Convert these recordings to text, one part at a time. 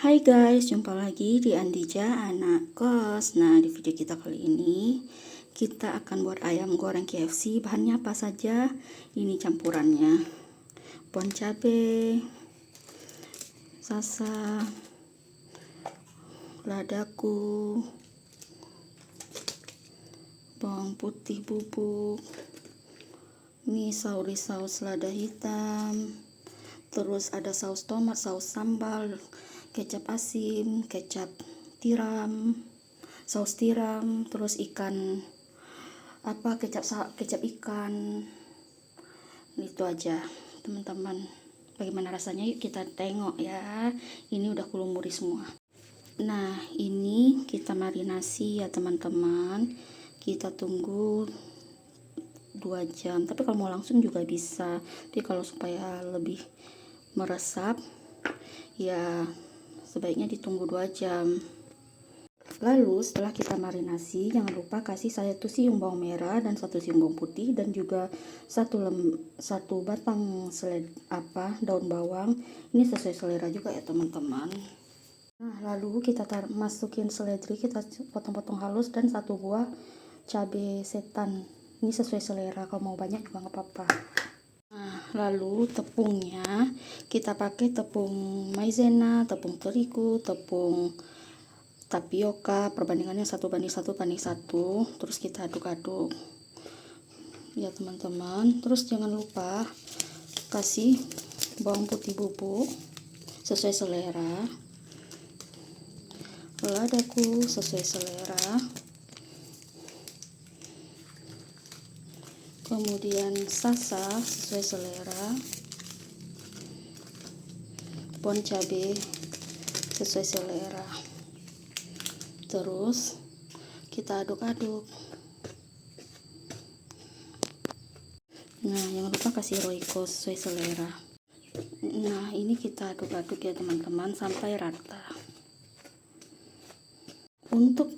Hai guys, jumpa lagi di Andija Anak Kos. Nah, di video kita kali ini kita akan buat ayam goreng KFC. Bahannya apa saja? Ini campurannya: bon cabe, sasa, ladaku, bawang putih bubuk, ini saus lada hitam, terus ada saus tomat, saus sambal, kecap asin, kecap tiram, saus tiram, terus ikan kecap ikan. Itu aja teman-teman. Bagaimana rasanya? Yuk kita tengok ya. Ini udah kulumuri semua. Nah, ini kita marinasi ya teman-teman. Kita tunggu 2 jam, tapi kalau mau langsung juga bisa. Tapi kalau supaya lebih meresap ya sebaiknya ditunggu 2 jam. Lalu setelah kita marinasi, jangan lupa kasih 1 siung bawang merah dan 1 siung bawang putih, dan juga 1 batang daun bawang. Ini sesuai selera juga ya teman-teman. Nah, lalu kita masukin seledri, kita potong-potong halus, dan 1 buah cabai setan. Ini sesuai selera, kalau mau banyak juga nggak apa-apa. Nah, lalu tepungnya kita pakai tepung maizena, tepung terigu, tepung tapioka, perbandingannya 1:1:1. Terus kita aduk-aduk ya teman-teman. Terus jangan lupa kasih bawang putih bubuk sesuai selera, ladaku sesuai selera, kemudian sasa sesuai selera, bon cabe sesuai selera. Terus kita aduk-aduk. Nah, jangan lupa kasih roiko sesuai selera. Nah, ini kita aduk-aduk ya teman-teman sampai rata. Untuk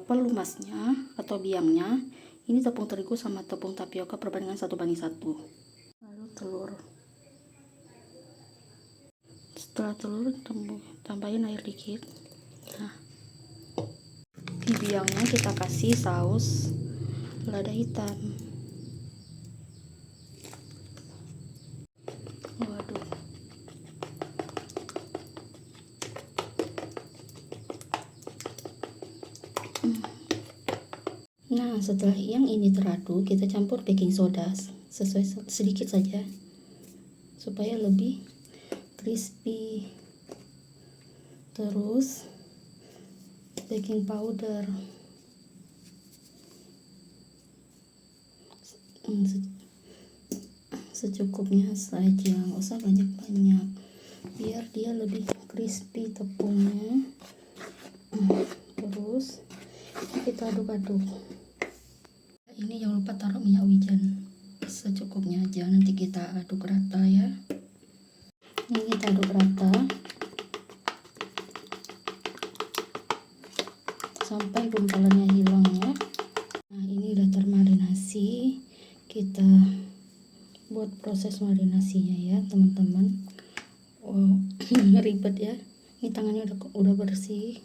pelumasnya atau biangnya, ini tepung terigu sama tepung tapioka perbandingan 1:1. Lalu telur. Setelah telur tambahin air dikit. Nah, di biangnya kita kasih saus lada hitam. Waduh. Nah, setelah yang ini teraduk, kita campur baking soda sesuai sedikit saja supaya lebih crispy. Terus baking powder secukupnya saja, nggak usah banyak-banyak, biar dia lebih crispy tepungnya. Terus kita aduk-aduk. Ini jangan lupa taruh minyak wijen secukupnya aja, nanti kita aduk rata ya. Ini kita aduk rata sampai gumpalannya hilang ya. Nah, ini udah termarinasi. Kita buat proses marinasinya ya teman-teman. Wow, ribet ya. Ini tangannya udah bersih,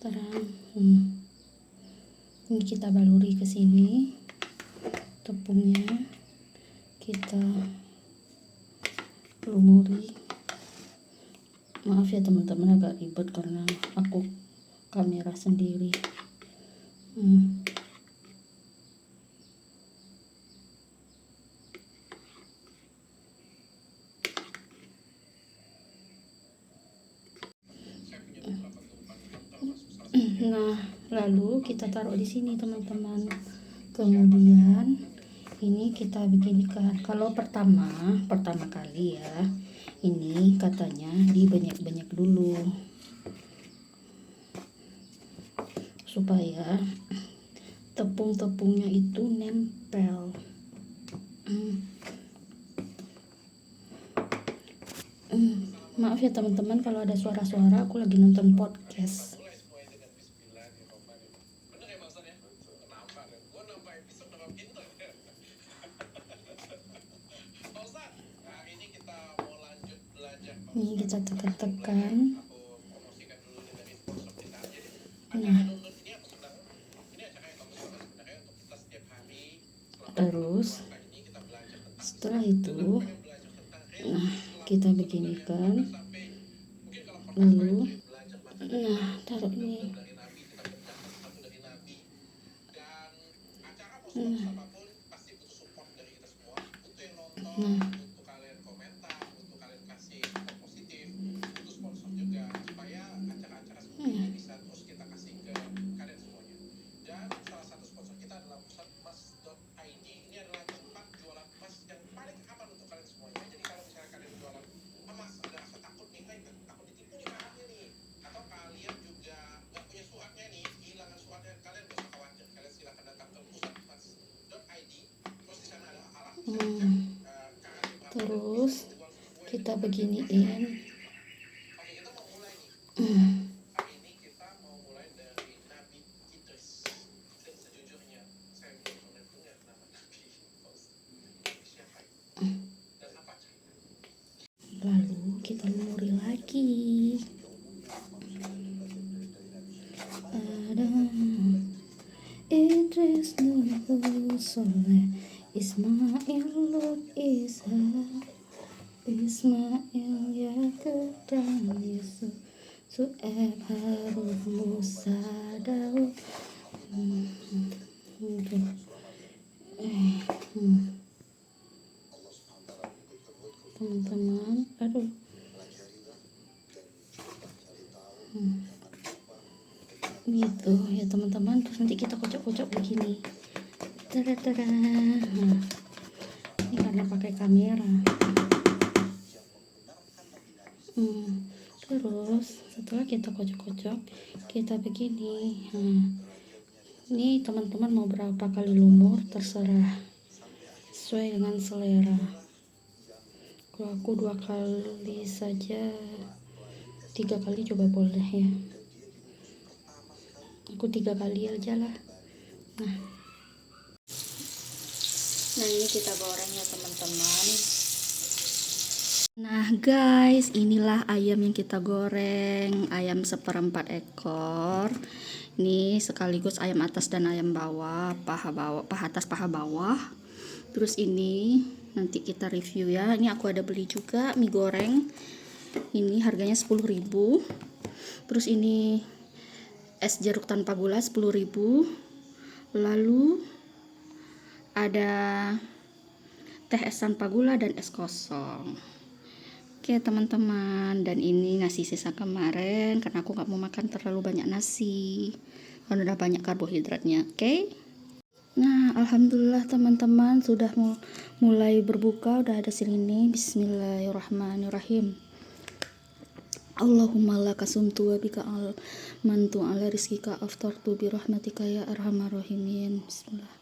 terang. Ini kita baluri ke sini tepungnya, kita lumuri. Maaf ya teman-teman, agak ribet karena aku kamera sendiri. Nah, lalu kita taruh di sini teman-teman. Kemudian ini kita bikin ikan. Kalau pertama kali ya, ini katanya dibanyak-banyak dulu supaya tepung-tepungnya itu nempel. Maaf ya teman-teman kalau ada suara-suara, aku lagi nonton podcast. Ini kita tekan-tekan. Nah, terus setelah itu, nah kita beginikan, lalu nah taruh ini. Nah, terus kita beginiin. Lalu kita lumuri lagi. Adam, Idris, Nuh, Soleh, Ismail, Lut, Isa, Ismail, Yakub, dan Yusuf, Su'eb, Harun, Musa, Daud. Teman-teman, aduh. Gitu ya teman-teman, terus nanti kita kocok-kocok begini. Tada-tada. Nah, ini karena pakai kamera. Terus setelah kita kocok-kocok, kita begini. Ini teman-teman mau berapa kali lumur terserah, sesuai dengan selera. Kalau aku 2 kali saja, 3 kali coba boleh ya. Aku 3 kali aja lah. Nah ini kita goreng ya teman-teman. Nah guys, inilah ayam yang kita goreng. Ayam 1/4 ekor. Ini sekaligus ayam atas dan ayam bawah, paha atas, paha bawah. Terus ini nanti kita review ya. Ini aku ada beli juga mie goreng. Ini harganya 10.000. Terus ini es jeruk tanpa gula 10.000. Lalu ada teh es tanpa gula dan es kosong. Oke teman-teman, dan ini nasi sisa kemarin karena aku nggak mau makan terlalu banyak nasi karena udah banyak karbohidratnya. Oke. Nah alhamdulillah teman-teman sudah mulai berbuka, udah ada sirine. Bismillahirrahmanirrahim. Allahumma laka sumtu wa bika mantu ala rizkika aftartu bi rahmatika ya arhamar rahimin. Bismillah.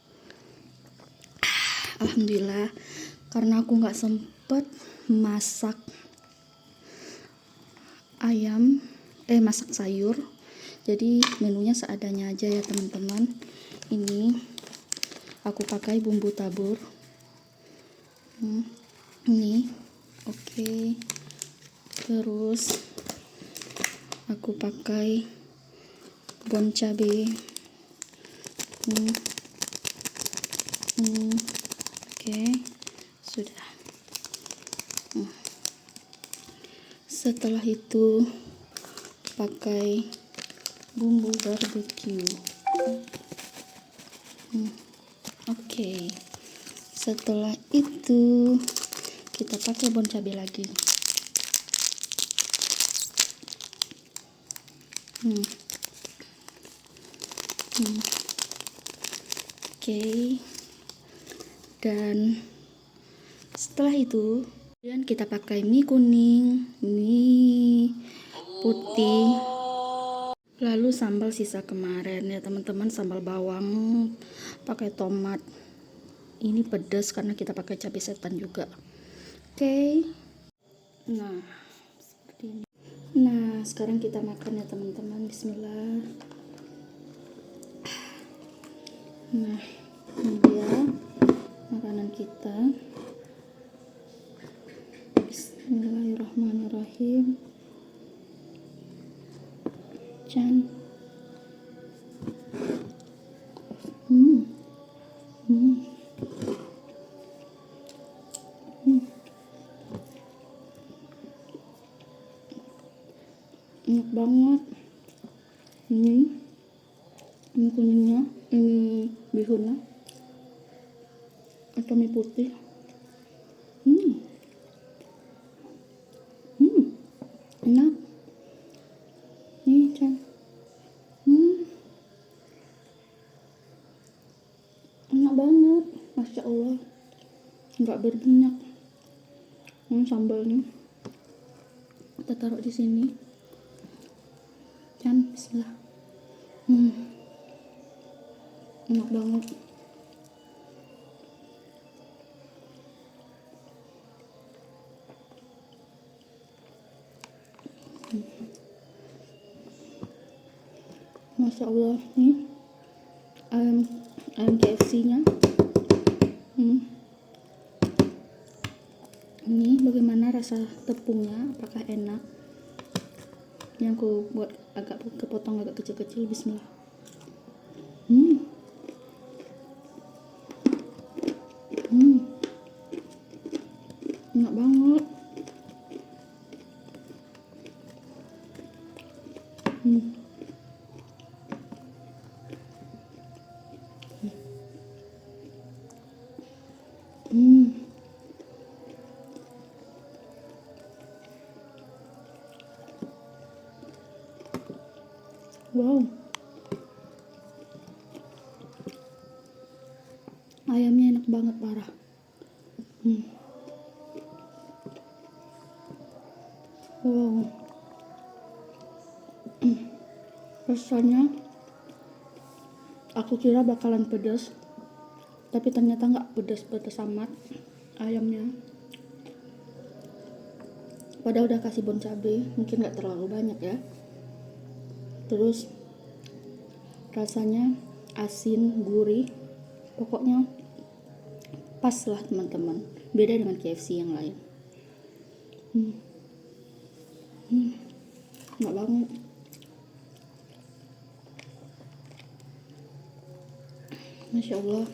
Alhamdulillah, karena aku nggak sempet masak masak sayur, jadi menunya seadanya aja ya teman-teman. Ini aku pakai bumbu tabur. Ini oke. Terus aku pakai bon cabe. Oke, sudah. Setelah itu pakai bumbu barbeque. Oke. Setelah itu kita pakai bon cabe lagi. Oke. Dan setelah itu kemudian kita pakai mie kuning, mie putih, lalu sambal sisa kemarin ya teman-teman, sambal bawang pakai tomat. Ini pedas karena kita pakai cabai setan juga. Oke. Nah seperti ini. Nah sekarang kita makan ya teman-teman. Bismillah. Nah ini dia makanan kita. Bismillahirrahmanirrahim. Chan. Hmm. Hmm. Hmm. Enak banget. Ini kuningnya, ini bihunnya, atau mie putih. Enak. Nih, Chan. Enak banget, masya Allah. Nggak berminyak. Sambalnya kita taruh di sini. Chan, bismillah. Enak banget. Masya Allah, nih ayam KFC-nya. Ini bagaimana rasa tepungnya? Apakah enak? Yang aku buat agak kepotong agak kecil-kecil. Bismillah. Enak banget. Wow, ayamnya enak banget parah. Wow, rasanya aku kira bakalan pedas, tapi ternyata nggak pedas-pedas amat ayamnya. Padahal udah kasih bon cabai, mungkin nggak terlalu banyak ya. Terus rasanya asin, gurih, pokoknya pas lah teman-teman. Beda dengan KFC yang lain. Enak banget. Masya Allah.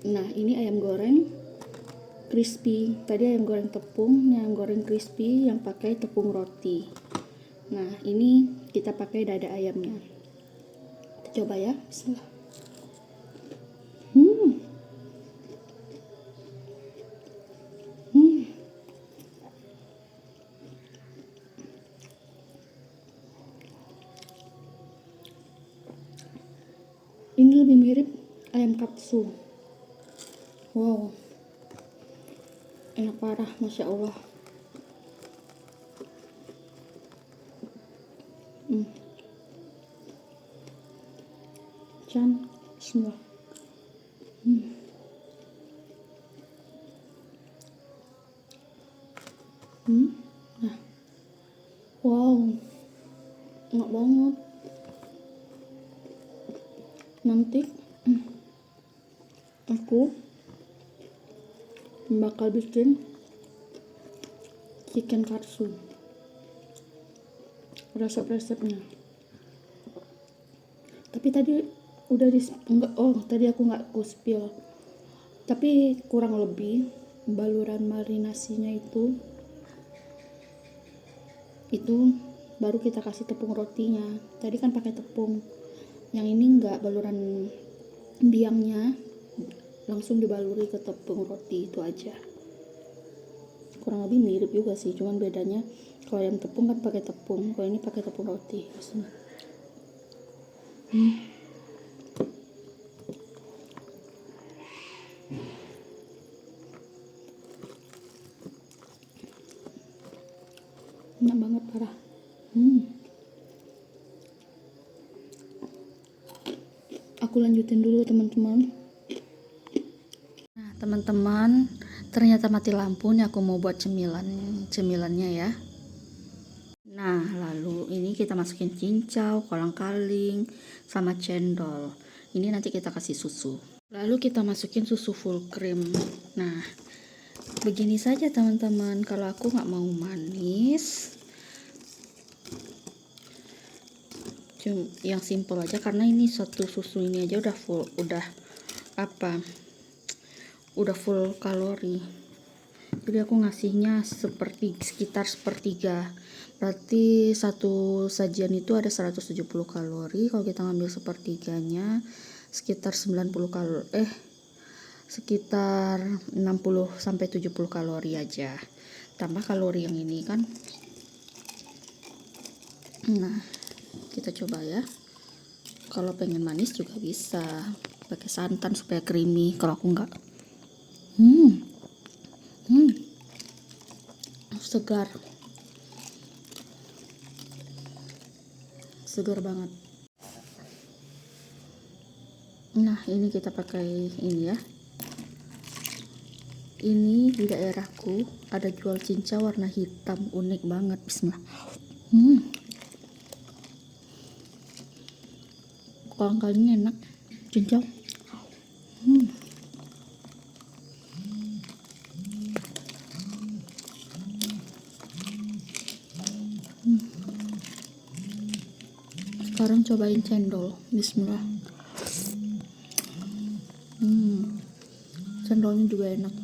Nah ini ayam goreng crispy. Tadi ayam goreng tepung, ini ayam goreng crispy yang pakai tepung roti. Nah ini kita pakai dada ayamnya. Kita coba ya. Bismillah. Ini lebih mirip ayam katsu. Wow, enak parah, masya Allah. Chan, bismillah. Nah, wow, enak banget. Nanti aku bakal bikin chicken katsu, resep-resepnya. Tapi tadi udah tadi aku nggak aku spill. Tapi kurang lebih baluran marinasinya itu baru kita kasih tepung rotinya. Tadi kan pakai tepung, yang ini enggak, baluran biangnya langsung dibaluri ke tepung roti, itu aja. Kurang lebih mirip juga sih, cuman bedanya kalau yang tepung kan pakai tepung, kalau ini pakai tepung roti. Enak banget parah. Aku lanjutin dulu teman-teman. Nah teman-teman, ternyata mati lampu nih. Aku mau buat cemilannya ya. Nah lalu ini kita masukin cincau, kolang-kaling, sama cendol. Ini nanti kita kasih susu. Lalu kita masukin susu full cream. Nah begini saja teman-teman. Kalau aku nggak mau manis, yang simple aja, karena ini satu susu ini aja udah full, udah full kalori. Jadi aku ngasihnya sekitar sepertiga, berarti satu sajian itu ada 170 kalori. Kalau kita ngambil sepertiganya sekitar 90 kalori, sekitar 60 sampai 70 kalori aja, tambah kalori yang ini kan. Nah, kita coba ya. Kalau pengen manis juga bisa pakai santan supaya creamy. Kalau aku enggak, segar banget. Nah, ini kita pakai ini ya. Ini di daerahku ada jual cincau warna hitam, unik banget. Bismillah. Kalinya enak, cincau. Sekarang cobain cendol. Bismillah. Cendolnya juga enak.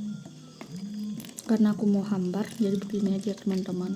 Karena aku mau hambar, jadi begini aja teman-teman.